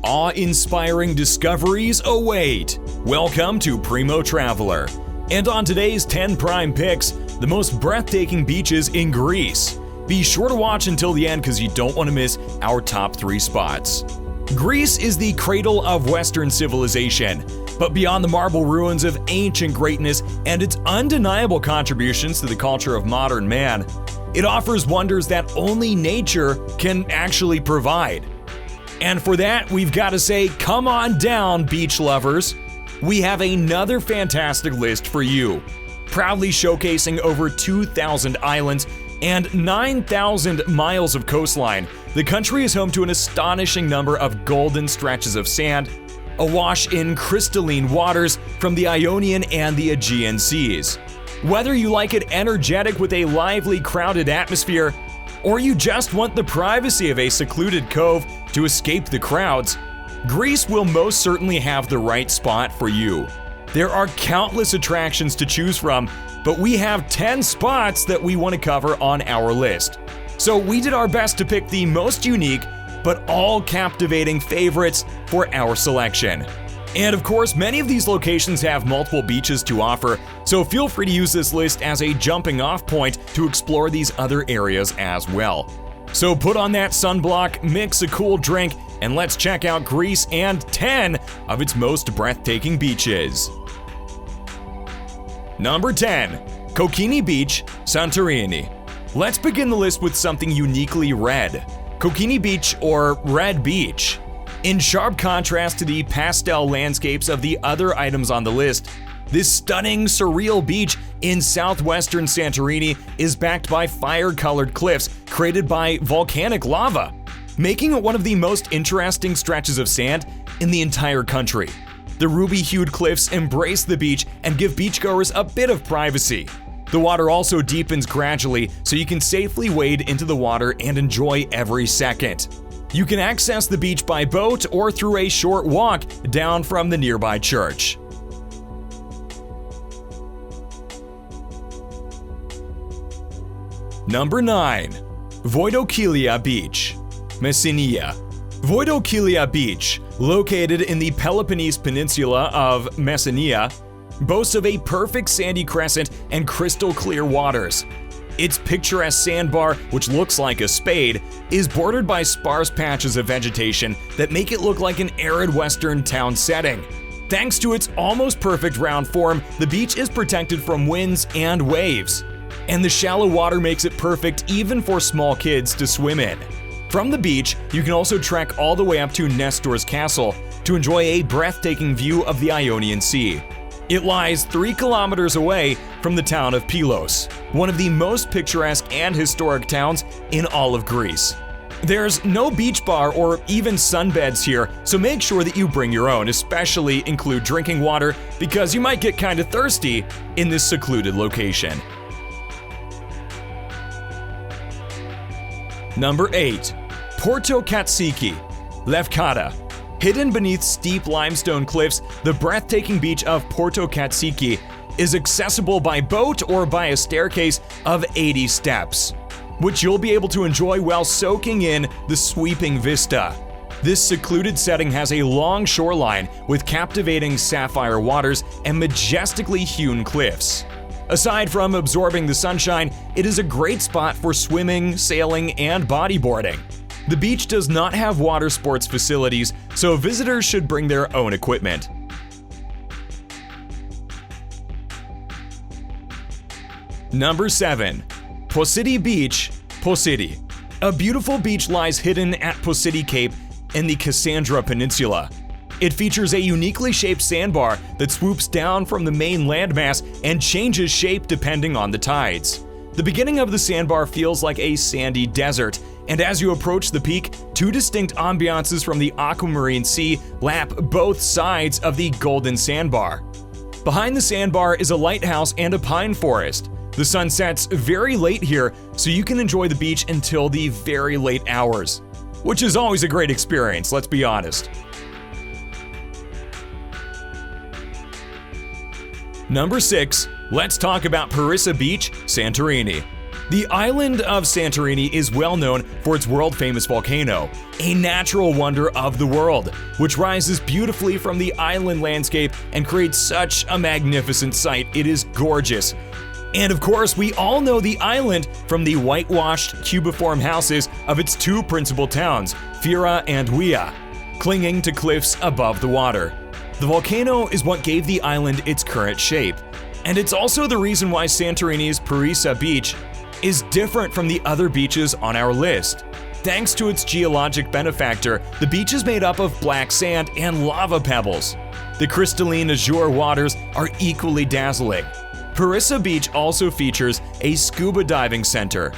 Awe-inspiring discoveries await. Welcome to Primo Traveller. And on today's 10 Prime Picks, the most breathtaking beaches in Greece. Be sure to watch until the end because you don't want to miss our top 3 spots. Greece is the cradle of Western civilization, but beyond the marble ruins of ancient greatness and its undeniable contributions to the culture of modern man, it offers wonders that only nature can actually provide. And for that, we've got to say, come on down, beach lovers. We have another fantastic list for you. Proudly showcasing over 2,000 islands and 9,000 miles of coastline, the country is home to an astonishing number of golden stretches of sand, awash in crystalline waters from the Ionian and the Aegean seas. Whether you like it energetic with a lively, crowded atmosphere, or you just want the privacy of a secluded cove to escape the crowds, Greece will most certainly have the right spot for you. There are countless attractions to choose from, but we have 10 spots that we want to cover on our list. So we did our best to pick the most unique, but all captivating favorites for our selection. And of course, many of these locations have multiple beaches to offer, so feel free to use this list as a jumping off point to explore these other areas as well. So put on that sunblock, mix a cool drink, and let's check out Greece and 10 of its most breathtaking beaches. Number 10. KOKKINI Beach, Santorini. Let's begin the list with something uniquely red. KOKKINI Beach, or Red Beach. In sharp contrast to the pastel landscapes of the other items on the list, this stunning, surreal beach in southwestern Santorini is backed by fire-colored cliffs created by volcanic lava, making it one of the most interesting stretches of sand in the entire country. The ruby-hued cliffs embrace the beach and give beachgoers a bit of privacy. The water also deepens gradually, so you can safely wade into the water and enjoy every second. You can access the beach by boat or through a short walk down from the nearby church. Number 9. VOIDOKILIA Beach, MESSINIA. VOIDOKILIA Beach, located in the Peloponnese peninsula of MESSINIA, boasts of a perfect sandy crescent and crystal clear waters. Its picturesque sandbar, which looks like a spade, is bordered by sparse patches of vegetation that make it look like an arid western town setting. Thanks to its almost perfect round form, the beach is protected from winds and waves. And the shallow water makes it perfect even for small kids to swim in. From the beach, you can also trek all the way up to Nestor's castle to enjoy a breathtaking view of the Ionian Sea. It lies 3 kilometers away from the town of Pylos, one of the most picturesque and historic towns in all of Greece. There's no beach bar or even sunbeds here, so make sure that you bring your own, especially include drinking water because you might get kind of thirsty in this secluded location. Number 8. Porto Katsiki, Lefkada. Hidden beneath steep limestone cliffs, the breathtaking beach of Porto Katsiki is accessible by boat or by a staircase of 80 steps, which you'll be able to enjoy while soaking in the sweeping vista. This secluded setting has a long shoreline with captivating sapphire waters and majestically hewn cliffs. Aside from absorbing the sunshine, it is a great spot for swimming, sailing, and bodyboarding. The beach does not have water sports facilities, so visitors should bring their own equipment. Number 7. POSSIDI Beach, POSSIDI. A beautiful beach lies hidden at POSSIDI Cape in the Cassandra Peninsula. It features a uniquely shaped sandbar that swoops down from the main landmass and changes shape depending on the tides. The beginning of the sandbar feels like a sandy desert, and as you approach the peak, 2 distinct ambiances from the aquamarine sea lap both sides of the golden sandbar. Behind the sandbar is a lighthouse and a pine forest. The sun sets very late here, so you can enjoy the beach until the very late hours, which is always a great experience, let's be honest. Number 6. Let's talk about Parissa Beach, Santorini. The island of Santorini is well known for its world-famous volcano, a natural wonder of the world, which rises beautifully from the island landscape and creates such a magnificent sight. It is gorgeous. And of course, we all know the island from the whitewashed cubiform houses of its two principal towns, Fira and Wia, clinging to cliffs above the water. The volcano is what gave the island its current shape, and it's also the reason why Santorini's Parisa beach is different from the other beaches on our list. Thanks to its geologic benefactor, the beach is made up of black sand and lava pebbles. The crystalline azure waters are equally dazzling. Parisa Beach also features a scuba diving center,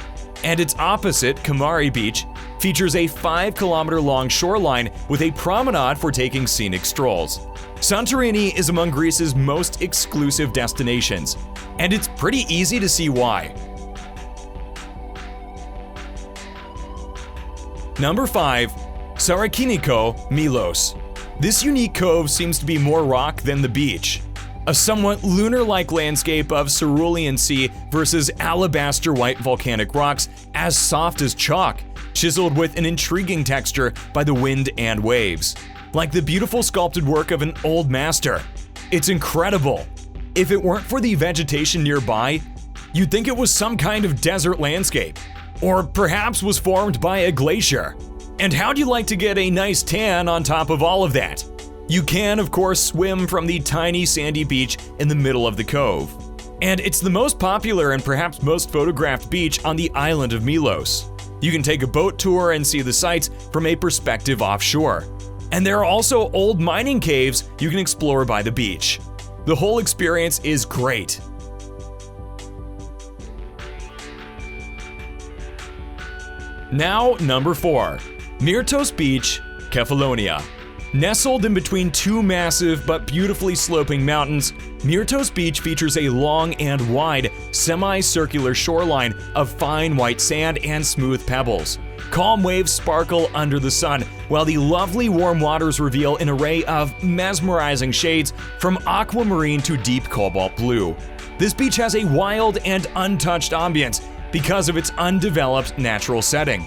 and its opposite, Kamari Beach, features a 5-kilometer-long shoreline with a promenade for taking scenic strolls. Santorini is among Greece's most exclusive destinations, and it's pretty easy to see why. Number 5. Sarakiniko, Milos. This unique cove seems to be more rock than the beach. A somewhat lunar-like landscape of cerulean sea versus alabaster white volcanic rocks as soft as chalk, chiseled with an intriguing texture by the wind and waves. Like the beautiful sculpted work of an old master. It's incredible. If it weren't for the vegetation nearby, you'd think it was some kind of desert landscape. Or perhaps was formed by a glacier. And how'd you like to get a nice tan on top of all of that? You can, of course, swim from the tiny sandy beach in the middle of the cove. And it's the most popular and perhaps most photographed beach on the island of Milos. You can take a boat tour and see the sights from a perspective offshore. And there are also old mining caves you can explore by the beach. The whole experience is great. Now, number 4. MYRTOS Beach, Kefalonia. Nestled in between two massive but beautifully sloping mountains, MYRTOS Beach features a long and wide, semi-circular shoreline of fine white sand and smooth pebbles. Calm waves sparkle under the sun, while the lovely warm waters reveal an array of mesmerizing shades from aquamarine to deep cobalt blue. This beach has a wild and untouched ambience because of its undeveloped natural setting.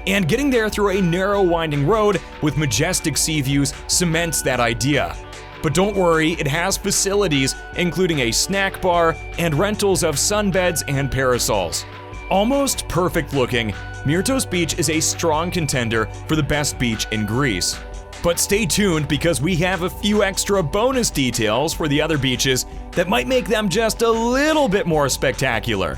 And getting there through a narrow winding road with majestic sea views cements that idea. But don't worry, it has facilities including a snack bar and rentals of sunbeds and parasols. Almost perfect looking, MYRTOS Beach is a strong contender for the best beach in Greece. But stay tuned because we have a few extra bonus details for the other beaches that might make them just a little bit more spectacular.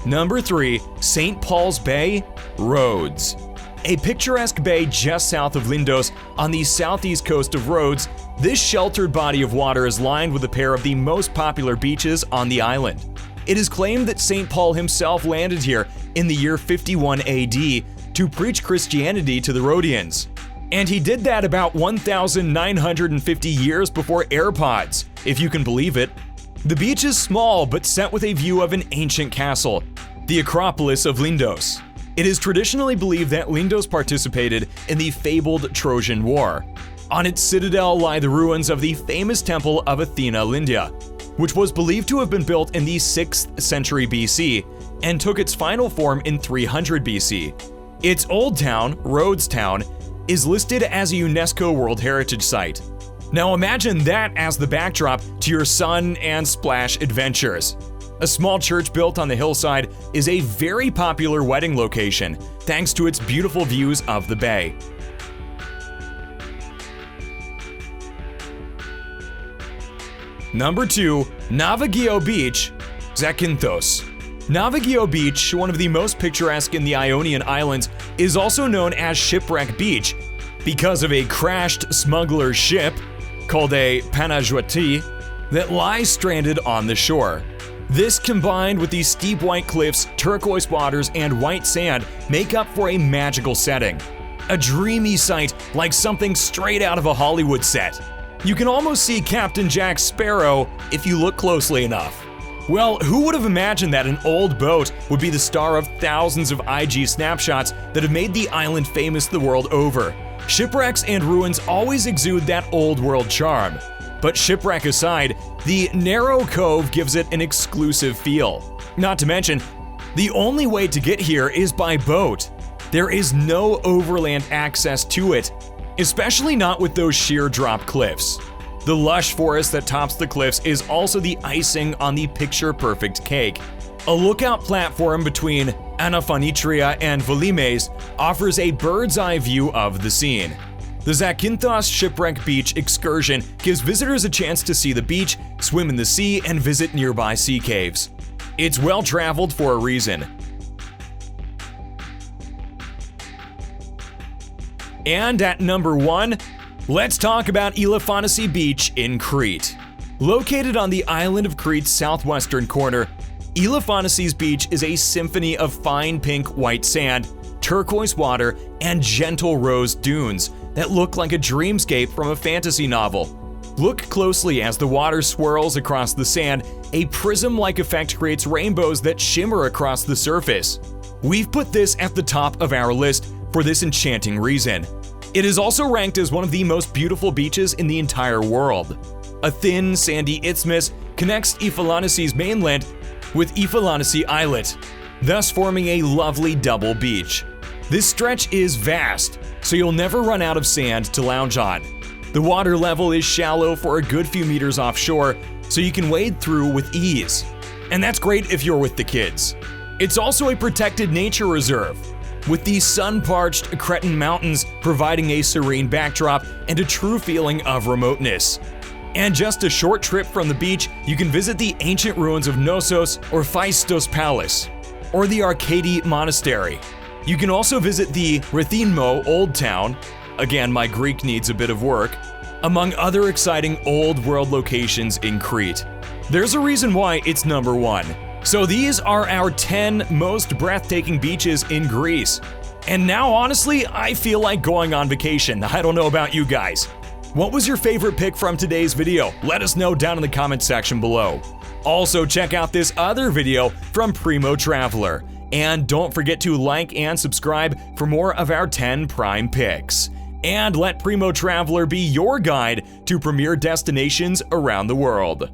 Number 3. St. Paul's Bay, Rhodes. A picturesque bay just south of Lindos on the southeast coast of Rhodes, this sheltered body of water is lined with a pair of the most popular beaches on the island. It is claimed that St. Paul himself landed here in the year 51 AD to preach Christianity to the Rhodians. And he did that about 1,950 years before AirPods, if you can believe it. The beach is small but set with a view of an ancient castle, the Acropolis of Lindos. It is traditionally believed that Lindos participated in the fabled Trojan War. On its citadel lie the ruins of the famous temple of Athena Lindia, which was believed to have been built in the 6th century BC and took its final form in 300 BC. Its old town, Rhodes Town, is listed as a UNESCO World Heritage Site. Now imagine that as the backdrop to your sun and splash adventures. A small church built on the hillside is a very popular wedding location, thanks to its beautiful views of the bay. Number 2. Navagio Beach, Zakynthos. Navagio Beach, one of the most picturesque in the Ionian Islands, is also known as Shipwreck Beach because of a crashed smuggler's ship, called a Panagiotti, that lies stranded on the shore. This, combined with the steep white cliffs, turquoise waters, and white sand, make up for a magical setting. A dreamy sight like something straight out of a Hollywood set. You can almost see Captain Jack Sparrow if you look closely enough. Well, who would have imagined that an old boat would be the star of thousands of IG snapshots that have made the island famous the world over? Shipwrecks and ruins always exude that old world charm. But shipwreck aside, the narrow cove gives it an exclusive feel. Not to mention, the only way to get here is by boat. There is no overland access to it, especially not with those sheer drop cliffs. The lush forest that tops the cliffs is also the icing on the picture-perfect cake. A lookout platform between Anafonitria and Volimes offers a bird's-eye view of the scene. The ZAKYNTHOS Shipwreck Beach excursion gives visitors a chance to see the beach, swim in the sea, and visit nearby sea caves. It's well-traveled for a reason. And at number 1, let's talk about Elefonisi Beach in Crete. Located on the island of Crete's southwestern corner, Elefonisi's beach is a symphony of fine pink-white sand, turquoise water, and gentle rose dunes that look like a dreamscape from a fantasy novel. Look closely as the water swirls across the sand. A prism-like effect creates rainbows that shimmer across the surface. We've put this at the top of our list for this enchanting reason. It is also ranked as one of the most beautiful beaches in the entire world. A thin, sandy isthmus connects Efelonisi's mainland with Efelonisi Islet, thus forming a lovely double beach. This stretch is vast, so you'll never run out of sand to lounge on. The water level is shallow for a good few meters offshore, so you can wade through with ease. And that's great if you're with the kids. It's also a protected nature reserve, with the sun-parched Cretan mountains providing a serene backdrop and a true feeling of remoteness. And just a short trip from the beach, you can visit the ancient ruins of Knossos or Phaistos Palace, or the Arcadi Monastery. You can also visit the Rethymno Old Town, again my Greek needs a bit of work, among other exciting old world locations in Crete. There's a reason why it's number 1. So these are our 10 most breathtaking beaches in Greece. And now honestly, I feel like going on vacation. I don't know about you guys. What was your favorite pick from today's video? Let us know down in the comment section below. Also check out this other video from Primo Traveller. And don't forget to like and subscribe for more of our 10 prime picks. And let Primo Traveller be your guide to premier destinations around the world.